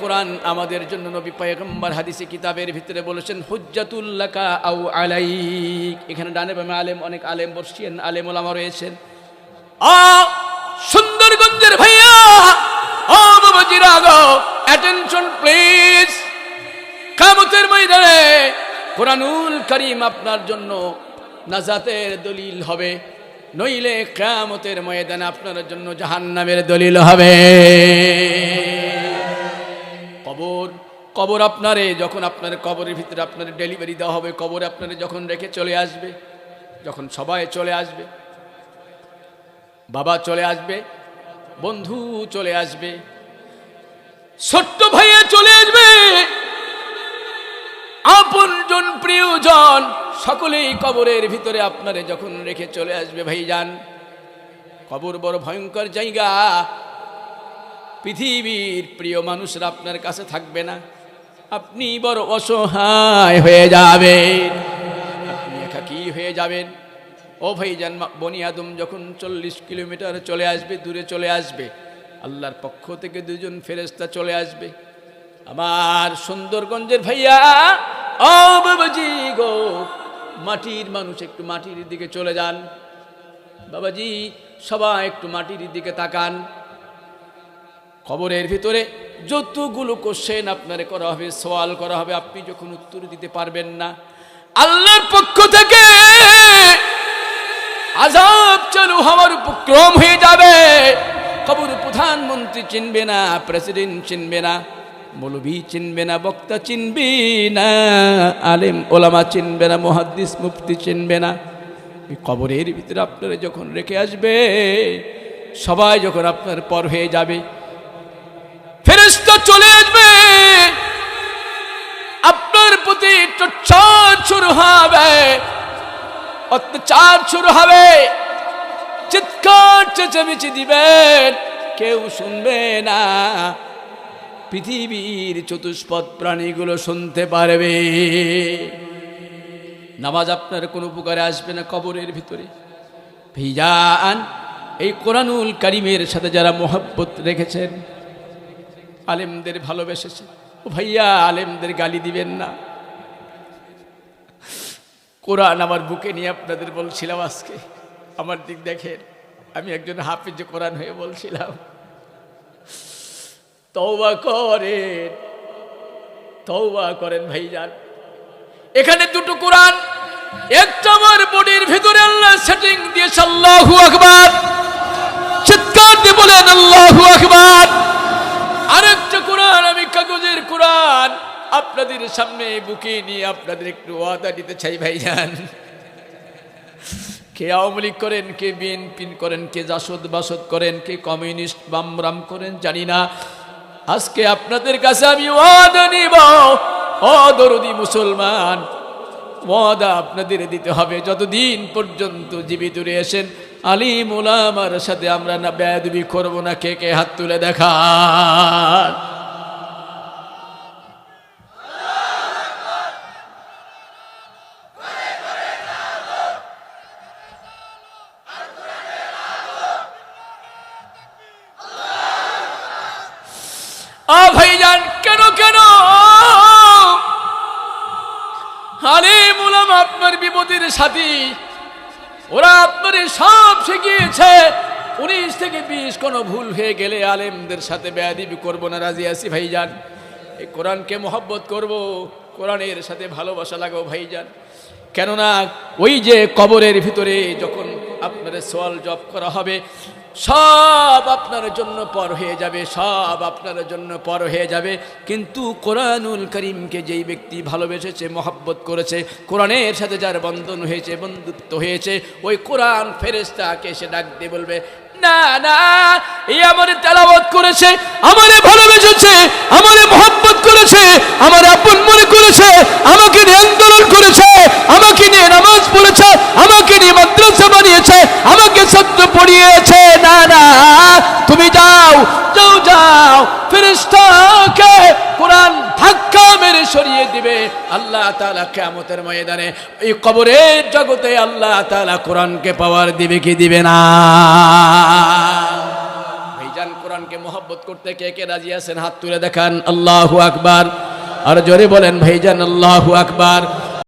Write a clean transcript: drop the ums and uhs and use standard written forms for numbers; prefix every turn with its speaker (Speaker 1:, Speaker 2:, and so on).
Speaker 1: কোরআন আমাদের জন্য নবী পয়গম্বর হাদিসে কিতাবের ভিতরে বলেছেন হুজ্জাতুল লাকা আও আলাইক। এখানে ডানে বামে আলেম, অনেক আলেম বসছেন, আলেম ওলামা রয়েছেন। সুন্দরগঞ্জের ভাইয়া, ও বাবাজিরা গো, অ্যাটেনশন প্লিজ। কিয়ামতের ময়দানে কোরআনুল কারীম আপনার জন্য নাজাতের দলিল হবে, নইলে কিয়ামতের ময়দানে আপনার জন্য জাহান্নামের দলিল হবে। কবর আপনারে যখন আপনার কবরের ভিতরে আপনার ডেলিভারি দেওয়া হবে, কবরে আপনারে যখন রেখে চলে আসবে, যখন সবাই চলে আসবে, বাবা চলে আসবে, বন্ধু চলে আসবে, ছোট্ট ভাইয়া চলে আসবে, আপনজন প্রিয়জন সকলেই কবরের ভিতরে আপনারে যখন রেখে চলে আসবে ভাইজান। কবর বড় ভয়ঙ্কর জায়গা। পৃথিবীর প্রিয় মানুষরা আপনার কাছে থাকবে না, আপনি বড় অসহায় হয়ে যাবেন, আপনি একাকী হয়ে যাবেন। ও ভাইজান, বনি আদম যখন 40 কিলোমিটার চলে আসবে, দূরে চলে আসবে, আল্লাহর পক্ষ থেকে দুজন ফেরেশতা চলে আসবে। আমার সুন্দরগঞ্জের ভাইয়া, ও বাবাজি গো, মাটির মানুষ একটু মাটির দিকে চলে যান। বাবাজি সবাই একটু মাটির দিকে তাকান। কবরের ভিতরে যতগুলো কোশ্চেন আপনারে করা হবে, সওয়াল করা হবে, আপনি যখন উত্তর দিতে পারবেন না, আল্লাহর পক্ষ থেকে আযাব চালু হওয়ার উপক্রম হয়ে যাবে। কবর প্রধানমন্ত্রী চিনবে না, প্রেসিডেন্ট চিনবে না, মৌলভী চিনবে না, বক্তা চিনবে না, আলেম ওলামা চিনবে না, মুহাদ্দিস মুফতি চিনবে না। কবরের ভিতরে আপনারা যখন রেখে আসবে, সবাই যখন আপনার পর হয়ে যাবে, ফেরেশতা চলে আসবে, আপনার প্রতি টর্চার শুরু হবে, অত্যাচার শুরু হবে, চিৎকার চেঁচামেচি দিবেন, কেউ শুনবে না। পৃথিবীর চতুষ্পদ প্রাণীগুলো শুনতে পারবে। নামাজ আপনার কোনো উপকারে আসবে না কবরের ভিতরে। ভাইজান, এই কোরআনুল কারীমের সাথে যারা মোহাব্বত রেখেছেন, আলেমদের ভালোবেসেছেন, ও ভাইয়া আলেমদের গালি দিবেন না। কোরআন আমার বুকে নিয়ে আপনাদের বলছিলাম, আজকে আমার দিক দেখেন, আমি একজন হাফিজ কোরআন হয়ে বলছিলাম, তওবা করেন, তওবা করেন ভাইজান। এখানে দুটো কোরআন, একটা আমার বডির ভিতরে আল্লাহ সেটিং দিয়েছে, আল্লাহু আকবার, চিৎকার দিয়ে বলেন আল্লাহু আকবার। আরেকটা কোরআন আমি কাগজের কোরআন আপনাদের সামনে বুকে নিয়ে আপনাদের একটু ওয়াদা দিতে চাই ভাইজান। কে আওয়ামী লীগ করেন, কে বিএনপি করেন, কে জাসদ বাসদ করেন, কে কমিউনিস্ট বামরাম করেন জানি না, আজকে আপনাদের কাছে আমি ওয়াদা নিব, ও দরদি মুসলমান, ওয়াদা আপনাদের দিতে হবে, যতদিন পর্যন্ত জীবিত রয়েছেন আলিম ওলামার সাথে আমরা না বেয়াদবি করব না। কে কে হাত তুলে দেখান। ভাইজান, কেন কেন আলিম ওলামা আপনার বিপদের সাথী, ওরা আপনার সব শিখিয়েছে। 19 থেকে 20 কোনো ভুল হয়ে গেলে আলেমদের সাথে বেয়াদবি করব না, রাজি আছি ভাইজান। এই কোরআনকে মহব্বত করব, কোরআনের সাথে ভালোবাসা লাগাবো ভাইজান। কেননা ওই যে কবরের ভিতরে যখন আপনার সওয়াল জব করা হবে, সব আপনার জন্য পর হয়ে যাবে, সব আপনার জন্য পর হয়ে যাবে। কিন্তু কোরআনুল কারীমকে যেই ব্যক্তি ভালোবেসেছে, মহব্বত করেছে, কোরআনের সাথে যার বন্ধন হয়েছে, বন্ধুত্ব হয়েছে, ওই কোরআন ফেরেশতাকে এসে ডাক দিয়ে বলবে, না না, এই আমারে তেলাওয়াত করেছে, আমারে ভালোবেসেছে, আমারে মহব্বত করেছে, আমার আপন মনে করেছে, আমাকে নিয়ে আন্দোলন করেছে, আমাকে নিয়ে নামাজ পড়েছে, আমাকে নিয়ে মাদ্রাসা বানিয়েছে, আমাকে ছাত্র পড়িয়েছে। না না, তুমি যাও যাও যাও, ফেরেশতাকে কোরআন ধাক্কা মেরে সরিয়ে দিবে। আল্লাহ তাআলা কিয়ামতের ময়দানে এই কবরের জগতে আল্লাহ তাআলা কোরআনকে পাওয়ার দিবে কি দিবে না? ভাইজান কোরআনকে মহব্বত করতে কে কে রাজি আছেন হাত তুলে দেখান। আল্লাহু আকবার। আর জোরে বলেন ভাইজান আল্লাহু আকবার।